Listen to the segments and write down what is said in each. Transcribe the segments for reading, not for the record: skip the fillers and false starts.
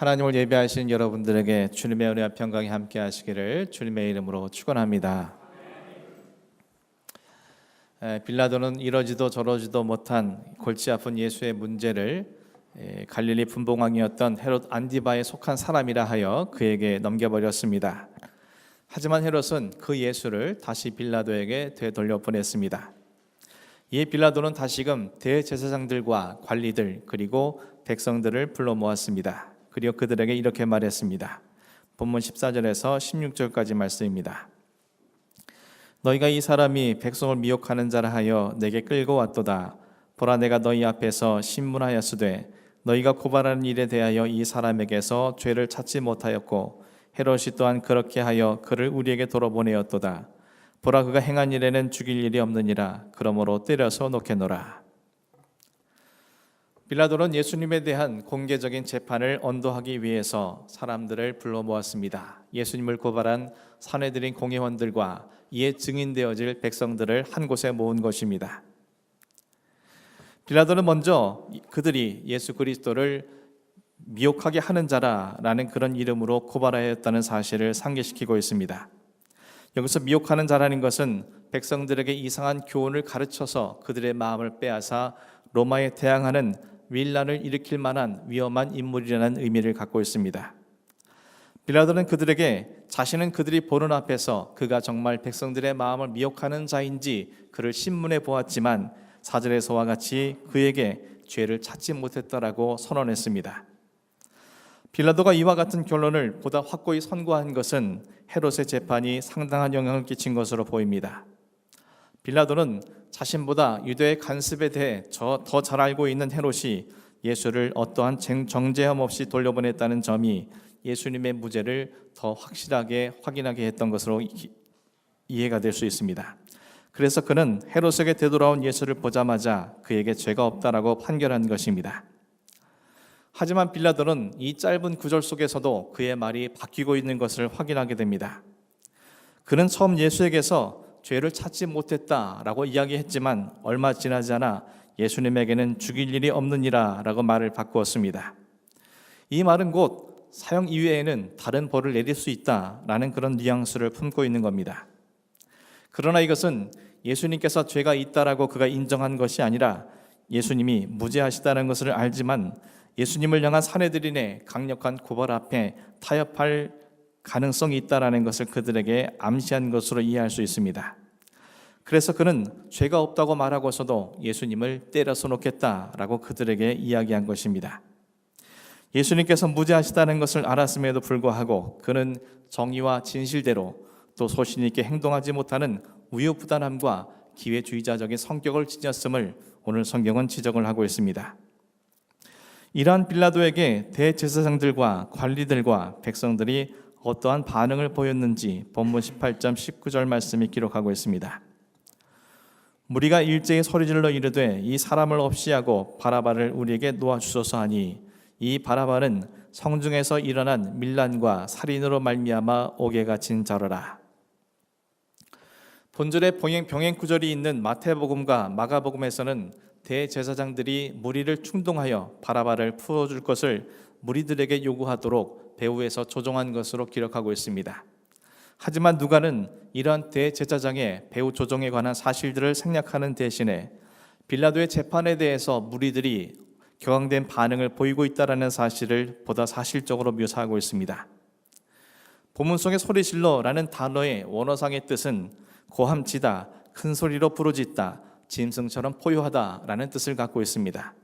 하나님을 예배하시는 여러분들에게 주님의 은혜와 평강이 함께 하시기를 주님의 이름으로 축원합니다. 빌라도는 이러지도 저러지도 못한 골치 아픈 예수의 문제를 갈릴리 분봉왕이었던 헤롯 안디바에 속한 사람이라 하여 그에게 넘겨버렸습니다. 하지만 헤롯은 그 예수를 다시 빌라도에게 되돌려 보냈습니다. 이에 빌라도는 다시금 대제사장들과 관리들 그리고 백성들을 불러 모았습니다. 그리고 그들에게 이렇게 말했습니다. 본문 14절에서 16절까지 말씀입니다. 너희가 이 사람이 백성을 미혹하는 자라 하여 내게 끌고 왔도다. 보라, 내가 너희 앞에서 신문하였으되 너희가 고발하는 일에 대하여 이 사람에게서 죄를 찾지 못하였고 헤롯이 또한 그렇게 하여 그를 우리에게 돌아보내었도다. 보라, 그가 행한 일에는 죽일 일이 없느니라. 그러므로 때려서 놓겠노라. 빌라도는 예수님에 대한 공개적인 재판을 언도하기 위해서 사람들을 불러 모았습니다. 예수님을 고발한 산헤드린 공회원들과 이에 증인되어질 백성들을 한 곳에 모은 것입니다. 빌라도는 먼저 그들이 예수 그리스도를 미혹하게 하는 자라라는 그런 이름으로 고발하였다는 사실을 상기시키고 있습니다. 여기서 미혹하는 자라는 것은 백성들에게 이상한 교훈을 가르쳐서 그들의 마음을 빼앗아 로마에 대항하는 위난을 일으킬 만한 위험한 인물이라는 의미를 갖고 있습니다. 빌라도는 그들에게 자신은 그들이 보는 앞에서 그가 정말 백성들의 마음을 미혹하는 자인지 그를 신문해 보았지만 4절에서와 같이 그에게 죄를 찾지 못했다라고 선언했습니다. 빌라도가 이와 같은 결론을 보다 확고히 선고한 것은 헤롯의 재판이 상당한 영향을 끼친 것으로 보입니다. 빌라도는 자신보다 유대의 간습에 대해 더 잘 알고 있는 헤롯이 예수를 어떠한 정죄함 없이 돌려보냈다는 점이 예수님의 무죄를 더 확실하게 확인하게 했던 것으로 이해가 될 수 있습니다. 그래서 그는 헤롯에게 되돌아온 예수를 보자마자 그에게 죄가 없다라고 판결한 것입니다. 하지만 빌라도는 이 짧은 구절 속에서도 그의 말이 바뀌고 있는 것을 확인하게 됩니다. 그는 처음 예수에게서 죄를 찾지 못했다라고 이야기했지만 얼마 지나지 않아 예수님에게는 죽일 일이 없느니라 라고 말을 바꾸었습니다. 이 말은 곧 사형 이외에는 다른 벌을 내릴 수 있다라는 그런 뉘앙스를 품고 있는 겁니다. 그러나 이것은 예수님께서 죄가 있다라고 그가 인정한 것이 아니라 예수님이 무죄하시다는 것을 알지만 예수님을 향한 산헤드린의 강력한 고발 앞에 타협할 가능성이 있다라는 것을 그들에게 암시한 것으로 이해할 수 있습니다. 그래서 그는 죄가 없다고 말하고서도 예수님을 때려서 놓겠다라고 그들에게 이야기한 것입니다. 예수님께서 무죄하시다는 것을 알았음에도 불구하고 그는 정의와 진실대로 또 소신 있게 행동하지 못하는 우유부단함과 기회주의자적인 성격을 지녔음을 오늘 성경은 지적을 하고 있습니다. 이러한 빌라도에게 대제사장들과 관리들과 백성들이 어떠한 반응을 보였는지 본문 18절 19절 말씀이 기록하고 있습니다. 무리가 일제히 소리질러 이르되 이 사람을 없이 하고 바라바를 우리에게 놓아주소서 하니 이 바라바는 성중에서 일어난 밀란과 살인으로 말미암아 옥에 갇힌 자로라. 본절에 병행 구절이 있는 마태복음과 마가복음에서는 대제사장들이 무리를 충동하여 바라바를 풀어줄 것을 무리들에게 요구하도록 배후에서 조종한 것으로 기록하고 있습니다. 하지만 누가는 이러한 대제사장의 배후 조종에 관한 사실들을 생략하는 대신에 빌라도의 재판에 대해서 무리들이 격앙된 반응을 보이고 있다는 사실을 보다 사실적으로 묘사하고 있습니다. 본문 속의 소리질러라는 단어의 원어상의 뜻은 고함치다, 큰 소리로 부르짖다, 짐승처럼 포효하다라는 뜻을 갖고 있습니다.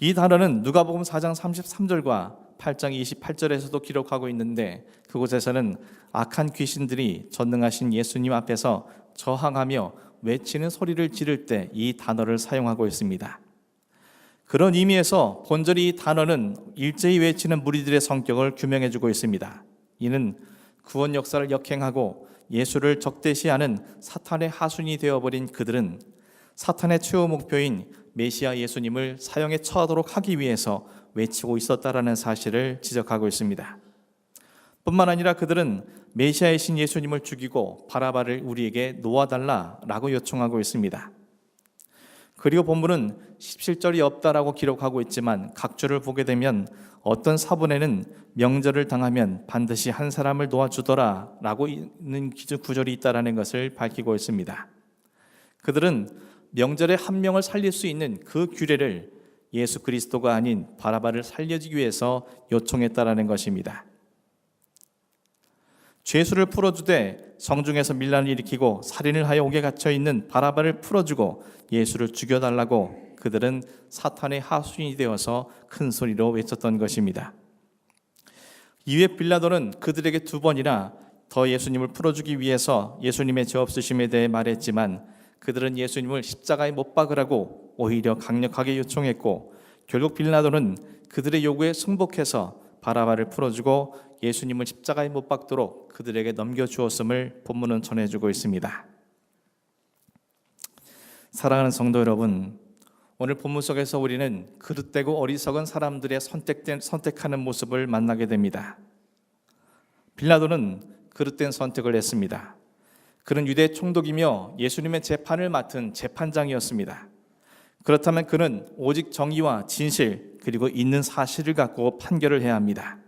이 단어는 누가복음 4장 33절과 8장 28절에서도 기록하고 있는데 그곳에서는 악한 귀신들이 전능하신 예수님 앞에서 저항하며 외치는 소리를 지를 때 이 단어를 사용하고 있습니다. 그런 의미에서 본절이 이 단어는 일제히 외치는 무리들의 성격을 규명해주고 있습니다. 이는 구원 역사를 역행하고 예수를 적대시하는 사탄의 하순이 되어버린 그들은 사탄의 최후 목표인 메시아 예수님을 사형에 처하도록 하기 위해서 외치고 있었다라는 사실을 지적하고 있습니다. 뿐만 아니라 그들은 메시아이신 예수님을 죽이고 바라바를 우리에게 놓아달라라고 요청하고 있습니다. 그리고 본문은 17절이 없다라고 기록하고 있지만 각주를 보게 되면 어떤 사본에는 명절을 당하면 반드시 한 사람을 도와주더라 라고 있는 구절이 있다는 것을 밝히고 있습니다. 그들은 명절에 한 명을 살릴 수 있는 그 규례를 예수 그리스도가 아닌 바라바를 살려주기 위해서 요청했다라는 것입니다. 죄수를 풀어주되 성중에서 밀란을 일으키고 살인을 하여 옥에 갇혀있는 바라바를 풀어주고 예수를 죽여달라고 그들은 사탄의 하수인이 되어서 큰 소리로 외쳤던 것입니다. 이후에 빌라도는 그들에게 2번이나 더 예수님을 풀어주기 위해서 예수님의 죄 없으심에 대해 말했지만 그들은 예수님을 십자가에 못 박으라고 오히려 강력하게 요청했고 결국 빌라도는 그들의 요구에 승복해서 바라바를 풀어주고 예수님을 십자가에 못 박도록 그들에게 넘겨주었음을 본문은 전해주고 있습니다. 사랑하는 성도 여러분, 오늘 본문 속에서 우리는 그릇되고 어리석은 사람들의 선택하는 모습을 만나게 됩니다. 빌라도는 그릇된 선택을 했습니다. 그는 유대 총독이며 예수님의 재판을 맡은 재판장이었습니다. 그렇다면 그는 오직 정의와 진실 그리고 있는 사실을 갖고 판결을 해야 합니다.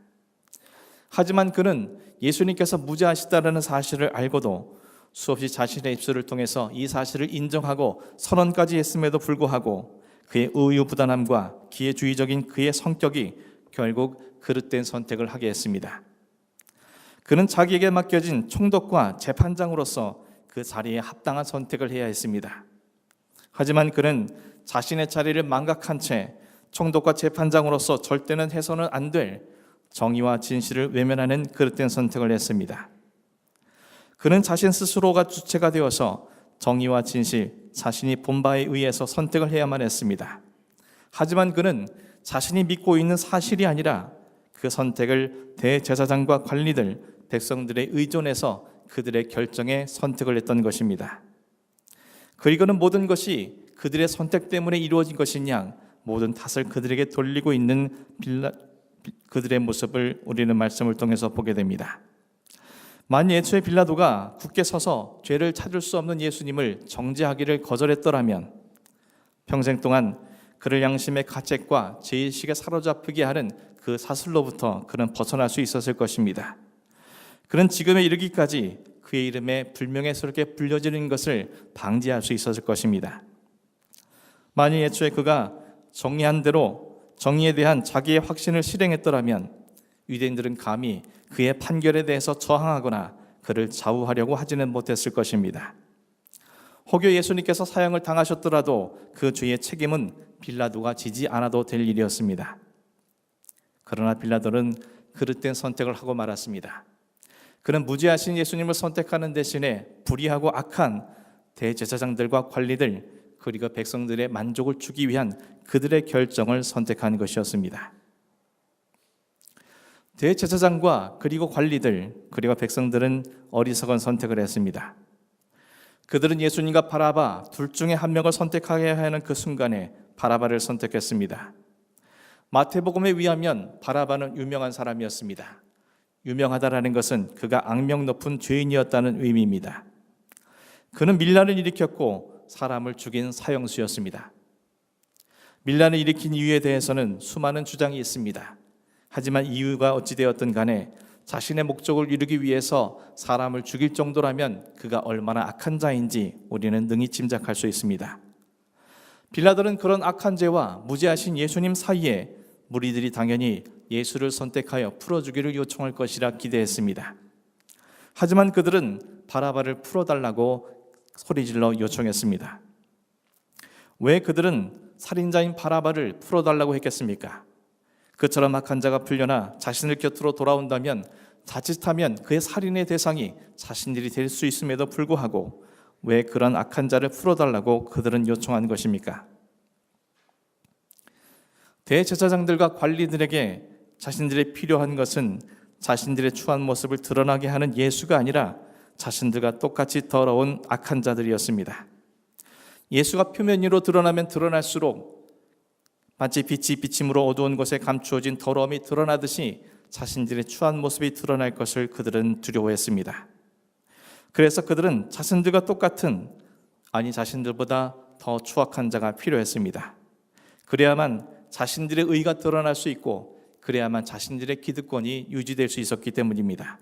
하지만 그는 예수님께서 무죄하시다라는 사실을 알고도 수없이 자신의 입술을 통해서 이 사실을 인정하고 선언까지 했음에도 불구하고 그의 우유부단함과 기회주의적인 그의 성격이 결국 그릇된 선택을 하게 했습니다. 그는 자기에게 맡겨진 총독과 재판장으로서 그 자리에 합당한 선택을 해야 했습니다. 하지만 그는 자신의 자리를 망각한 채 총독과 재판장으로서 절대는 해서는 안 될 정의와 진실을 외면하는 그릇된 선택을 했습니다. 그는 자신 스스로가 주체가 되어서 정의와 진실, 자신이 본 바에 의해서 선택을 해야만 했습니다. 하지만 그는 자신이 믿고 있는 사실이 아니라 그 선택을 대제사장과 관리들, 백성들에 의존해서 그들의 결정에 선택을 했던 것입니다. 그리고는 모든 것이 그들의 선택 때문에 이루어진 것인 양 모든 탓을 그들에게 돌리고 있는 그들의 모습을 우리는 말씀을 통해서 보게 됩니다. 만약 애초에 빌라도가 굳게 서서 죄를 찾을 수 없는 예수님을 정죄하기를 거절했더라면 평생 동안 그를 양심의 가책과 죄의식에 사로잡히게 하는 그 사슬로부터 그는 벗어날 수 있었을 것입니다. 그는 지금에 이르기까지 그의 이름에 불명예스럽게 불려지는 것을 방지할 수 있었을 것입니다. 만약 애초에 그가 정리한 대로 정의에 대한 자기의 확신을 실행했더라면 유대인들은 감히 그의 판결에 대해서 저항하거나 그를 좌우하려고 하지는 못했을 것입니다. 혹여 예수님께서 사형을 당하셨더라도 그 죄의 책임은 빌라도가 지지 않아도 될 일이었습니다. 그러나 빌라도는 그릇된 선택을 하고 말았습니다. 그는 무죄하신 예수님을 선택하는 대신에 불의하고 악한 대제사장들과 관리들 그리고 백성들의 만족을 주기 위한 그들의 결정을 선택한 것이었습니다. 대제사장과 그리고 관리들 그리고 백성들은 어리석은 선택을 했습니다. 그들은 예수님과 바라바 둘 중에 한 명을 선택해야 하는 그 순간에 바라바를 선택했습니다. 마태복음에 의하면 바라바는 유명한 사람이었습니다. 유명하다라는 것은 그가 악명 높은 죄인이었다는 의미입니다. 그는 밀란을 일으켰고 사람을 죽인 사형수였습니다. 밀란을 일으킨 이유에 대해서는 수많은 주장이 있습니다. 하지만 이유가 어찌되었든 간에 자신의 목적을 이루기 위해서 사람을 죽일 정도라면 그가 얼마나 악한 자인지 우리는 능히 짐작할 수 있습니다. 빌라도는 그런 악한 죄와 무죄하신 예수님 사이에 무리들이 당연히 예수를 선택하여 풀어주기를 요청할 것이라 기대했습니다. 하지만 그들은 바라바를 풀어달라고 소리질러 요청했습니다. 왜 그들은 살인자인 바라바를 풀어달라고 했겠습니까? 그처럼 악한 자가 풀려나 자신을 곁으로 돌아온다면 자칫하면 그의 살인의 대상이 자신들이 될 수 있음에도 불구하고 왜 그런 악한 자를 풀어달라고 그들은 요청한 것입니까? 대제사장들과 관리들에게 자신들의 필요한 것은 자신들의 추한 모습을 드러나게 하는 예수가 아니라 자신들과 똑같이 더러운 악한 자들이었습니다. 예수가 표면 위로 드러나면 드러날수록 마치 빛이 비침으로 어두운 곳에 감추어진 더러움이 드러나듯이 자신들의 추한 모습이 드러날 것을 그들은 두려워했습니다. 그래서 그들은 자신들과 똑같은, 아니 자신들보다 더 추악한 자가 필요했습니다. 그래야만 자신들의 의가 드러날 수 있고 그래야만 자신들의 기득권이 유지될 수 있었기 때문입니다.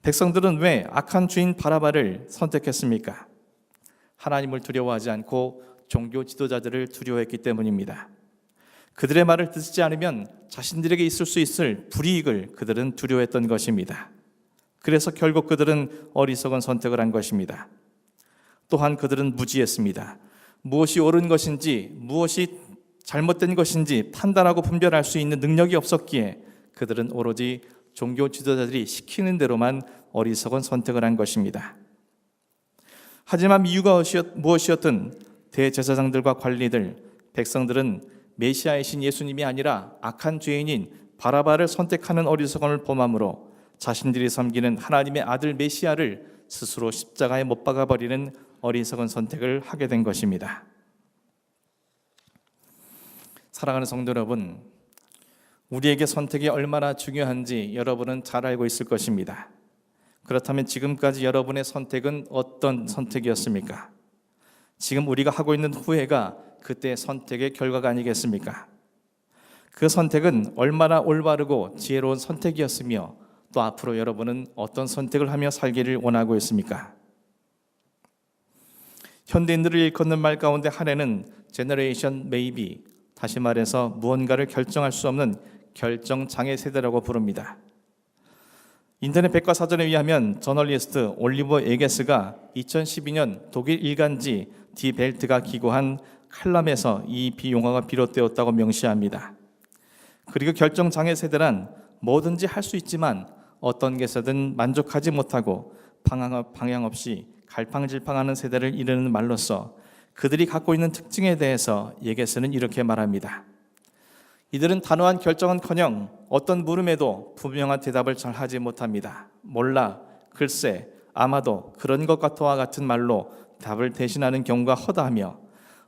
백성들은 왜 악한 주인 바라바를 선택했습니까? 하나님을 두려워하지 않고 종교 지도자들을 두려워했기 때문입니다. 그들의 말을 듣지 않으면 자신들에게 있을 수 있을 불이익을 그들은 두려워했던 것입니다. 그래서 결국 그들은 어리석은 선택을 한 것입니다. 또한 그들은 무지했습니다. 무엇이 옳은 것인지 무엇이 잘못된 것인지 판단하고 분별할 수 있는 능력이 없었기에 그들은 오로지 종교 지도자들이 시키는 대로만 어리석은 선택을 한 것입니다. 하지만 이유가 무엇이었든 대제사장들과 관리들, 백성들은 메시아이신 예수님이 아니라 악한 죄인인 바라바를 선택하는 어리석음을 범함으로 자신들이 섬기는 하나님의 아들 메시아를 스스로 십자가에 못 박아버리는 어리석은 선택을 하게 된 것입니다. 사랑하는 성도 여러분, 우리에게 선택이 얼마나 중요한지 여러분은 잘 알고 있을 것입니다. 그렇다면 지금까지 여러분의 선택은 어떤 선택이었습니까? 지금 우리가 하고 있는 후회가 그때 선택의 결과가 아니겠습니까? 그 선택은 얼마나 올바르고 지혜로운 선택이었으며 또 앞으로 여러분은 어떤 선택을 하며 살기를 원하고 있습니까? 현대인들을 일컫는 말 가운데 하나는 제너레이션 메이비, 다시 말해서 무언가를 결정할 수 없는 결정장애 세대라고 부릅니다. 인터넷 백과사전에 의하면 저널리스트 올리버 에게스가 2012년 독일 일간지 디 벨트가 기고한 칼럼에서 이 비용어가 비롯되었다고 명시합니다. 그리고 결정장애 세대란 뭐든지 할 수 있지만 어떤 것에든 만족하지 못하고 방향 없이 갈팡질팡하는 세대를 이르는 말로써 그들이 갖고 있는 특징에 대해서 에게스는 이렇게 말합니다. 이들은 단호한 결정은커녕 어떤 물음에도 분명한 대답을 잘 하지 못합니다. 몰라, 글쎄, 아마도, 그런 것 같아와 같은 말로 답을 대신하는 경우가 허다하며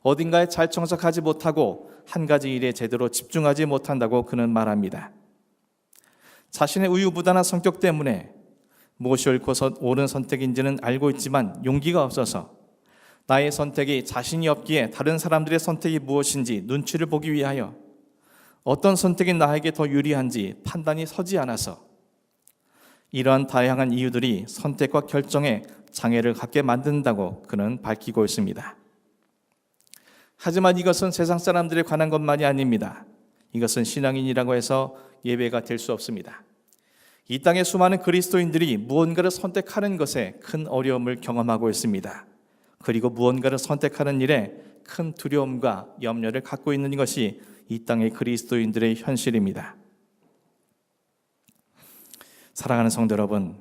어딘가에 잘 정착하지 못하고 한 가지 일에 제대로 집중하지 못한다고 그는 말합니다. 자신의 우유부단한 성격 때문에 무엇이 옳고 옳은 선택인지는 알고 있지만 용기가 없어서 나의 선택이 자신이 없기에 다른 사람들의 선택이 무엇인지 눈치를 보기 위하여 어떤 선택이 나에게 더 유리한지 판단이 서지 않아서 이러한 다양한 이유들이 선택과 결정에 장애를 갖게 만든다고 그는 밝히고 있습니다. 하지만 이것은 세상 사람들에 관한 것만이 아닙니다. 이것은 신앙인이라고 해서 예외가 될 수 없습니다. 이 땅의 수많은 그리스도인들이 무언가를 선택하는 것에 큰 어려움을 경험하고 있습니다. 그리고 무언가를 선택하는 일에 큰 두려움과 염려를 갖고 있는 것이 이 땅의 그리스도인들의 현실입니다. 사랑하는 성도 여러분,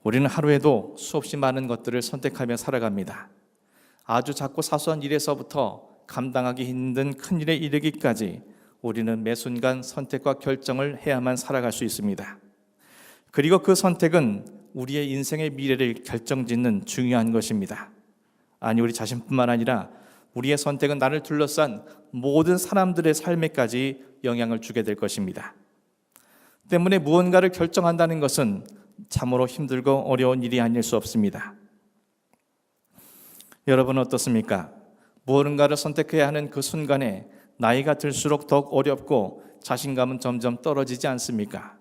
우리는 하루에도 수없이 많은 것들을 선택하며 살아갑니다. 아주 작고 사소한 일에서부터 감당하기 힘든 큰 일에 이르기까지 우리는 매 순간 선택과 결정을 해야만 살아갈 수 있습니다. 그리고 그 선택은 우리의 인생의 미래를 결정짓는 중요한 것입니다. 아니, 우리 자신뿐만 아니라 우리의 선택은 나를 둘러싼 모든 사람들의 삶에까지 영향을 주게 될 것입니다. 때문에 무언가를 결정한다는 것은 참으로 힘들고 어려운 일이 아닐 수 없습니다. 여러분은 어떻습니까? 무언가를 선택해야 하는 그 순간에 나이가 들수록 더욱 어렵고 자신감은 점점 떨어지지 않습니까?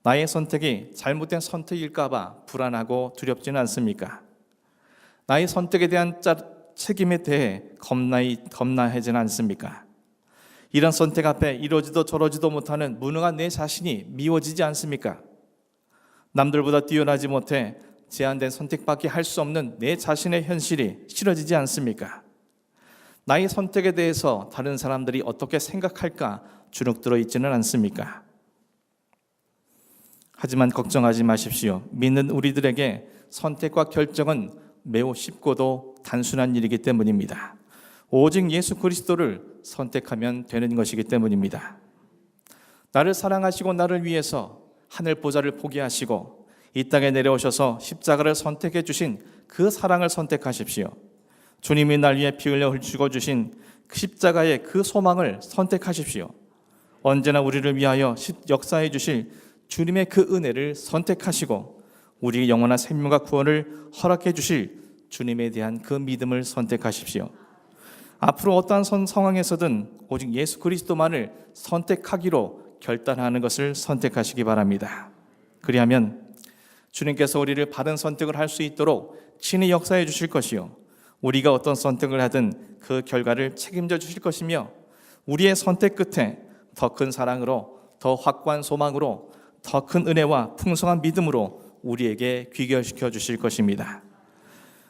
나의 선택이 잘못된 선택일까 봐 불안하고 두렵지는 않습니까? 나의 선택에 대한 책임에 대해 겁나해지는 않습니까? 이런 선택 앞에 이러지도 저러지도 못하는 무능한 내 자신이 미워지지 않습니까? 남들보다 뛰어나지 못해 제한된 선택밖에 할 수 없는 내 자신의 현실이 싫어지지 않습니까? 나의 선택에 대해서 다른 사람들이 어떻게 생각할까 주눅들어 있지는 않습니까? 하지만 걱정하지 마십시오. 믿는 우리들에게 선택과 결정은 매우 쉽고도 단순한 일이기 때문입니다. 오직 예수 그리스도를 선택하면 되는 것이기 때문입니다. 나를 사랑하시고 나를 위해서 하늘 보좌를 포기하시고 이 땅에 내려오셔서 십자가를 선택해 주신 그 사랑을 선택하십시오. 주님이 날 위해 피 흘려 죽어주신 그 십자가의 그 소망을 선택하십시오. 언제나 우리를 위하여 역사해 주실 주님의 그 은혜를 선택하시고 우리의 영원한 생명과 구원을 허락해 주실 주님에 대한 그 믿음을 선택하십시오. 앞으로 어떠한 상황에서든 오직 예수 그리스도만을 선택하기로 결단하는 것을 선택하시기 바랍니다. 그리하면 주님께서 우리를 바른 선택을 할 수 있도록 친히 역사해 주실 것이요, 우리가 어떤 선택을 하든 그 결과를 책임져 주실 것이며, 우리의 선택 끝에 더 큰 사랑으로, 더 확고한 소망으로, 더 큰 은혜와 풍성한 믿음으로 우리에게 귀결시켜 주실 것입니다.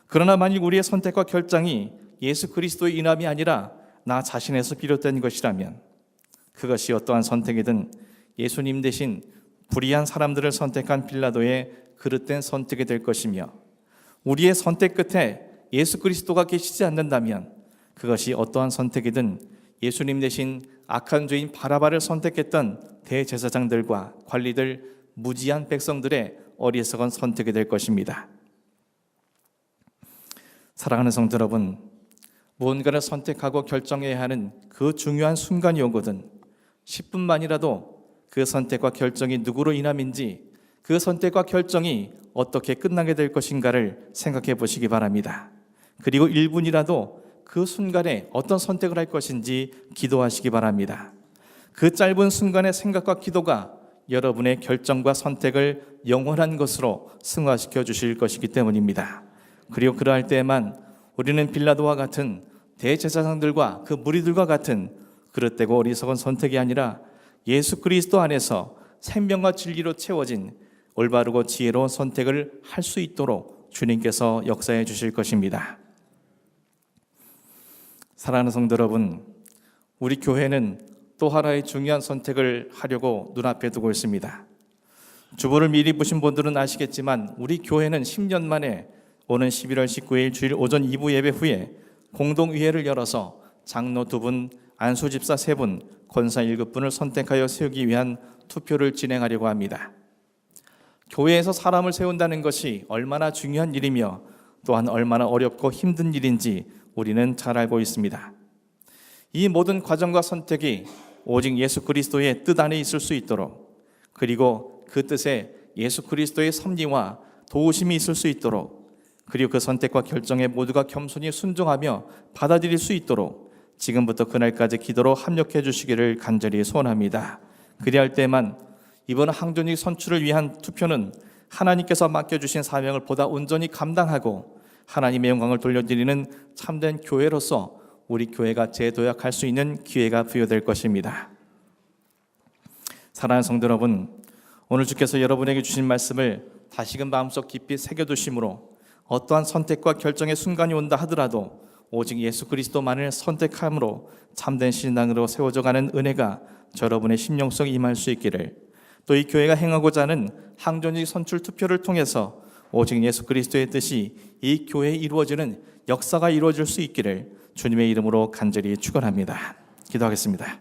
그러나 만일 우리의 선택과 결정이 예수 그리스도의 인함이 아니라 나 자신에서 비롯된 것이라면, 그것이 어떠한 선택이든 예수님 대신 불의한 사람들을 선택한 빌라도의 그릇된 선택이 될 것이며, 우리의 선택 끝에 예수 그리스도가 계시지 않는다면 그것이 어떠한 선택이든 예수님 대신 악한 죄인 바라바를 선택했던 대제사장들과 관리들, 무지한 백성들의 어리석은 선택이 될 것입니다. 사랑하는 성도 여러분, 무언가를 선택하고 결정해야 하는 그 중요한 순간이 오거든 10분만이라도 그 선택과 결정이 누구로 인함인지, 그 선택과 결정이 어떻게 끝나게 될 것인가를 생각해 보시기 바랍니다. 그리고 1분이라도 그 순간에 어떤 선택을 할 것인지 기도하시기 바랍니다. 그 짧은 순간의 생각과 기도가 여러분의 결정과 선택을 영원한 것으로 승화시켜 주실 것이기 때문입니다. 그리고 그러할 때에만 우리는 빌라도와 같은 대제사장들과 그 무리들과 같은 그릇되고 어리석은 선택이 아니라 예수 그리스도 안에서 생명과 진리로 채워진 올바르고 지혜로운 선택을 할 수 있도록 주님께서 역사해 주실 것입니다. 사랑하는 성도 여러분, 우리 교회는 또 하나의 중요한 선택을 하려고 눈앞에 두고 있습니다. 주보를 미리 보신 분들은 아시겠지만 우리 교회는 10년 만에 오는 11월 19일 주일 오전 2부 예배 후에 공동의회를 열어서 장로 2분, 안수집사 3분, 권사 7분을 선택하여 세우기 위한 투표를 진행하려고 합니다. 교회에서 사람을 세운다는 것이 얼마나 중요한 일이며 또한 얼마나 어렵고 힘든 일인지 우리는 잘 알고 있습니다. 이 모든 과정과 선택이 오직 예수 그리스도의 뜻 안에 있을 수 있도록, 그리고 그 뜻에 예수 그리스도의 섭리와 도우심이 있을 수 있도록, 그리고 그 선택과 결정에 모두가 겸손히 순종하며 받아들일 수 있도록 지금부터 그날까지 기도로 합력해 주시기를 간절히 소원합니다. 그리할 때만 이번 항존직 선출을 위한 투표는 하나님께서 맡겨주신 사명을 보다 온전히 감당하고 하나님의 영광을 돌려드리는 참된 교회로서 우리 교회가 재도약할 수 있는 기회가 부여될 것입니다. 사랑하는 성도 여러분, 오늘 주께서 여러분에게 주신 말씀을 다시금 마음속 깊이 새겨두심으로 어떠한 선택과 결정의 순간이 온다 하더라도 오직 예수 그리스도만을 선택함으로 참된 신앙으로 세워져가는 은혜가 여러분의 심령 속에 임할 수 있기를, 또 이 교회가 행하고자 하는 항존직 선출 투표를 통해서 오직 예수 그리스도의 뜻이 이 교회에 이루어지는 역사가 이루어질 수 있기를 주님의 이름으로 간절히 축원합니다. 기도하겠습니다.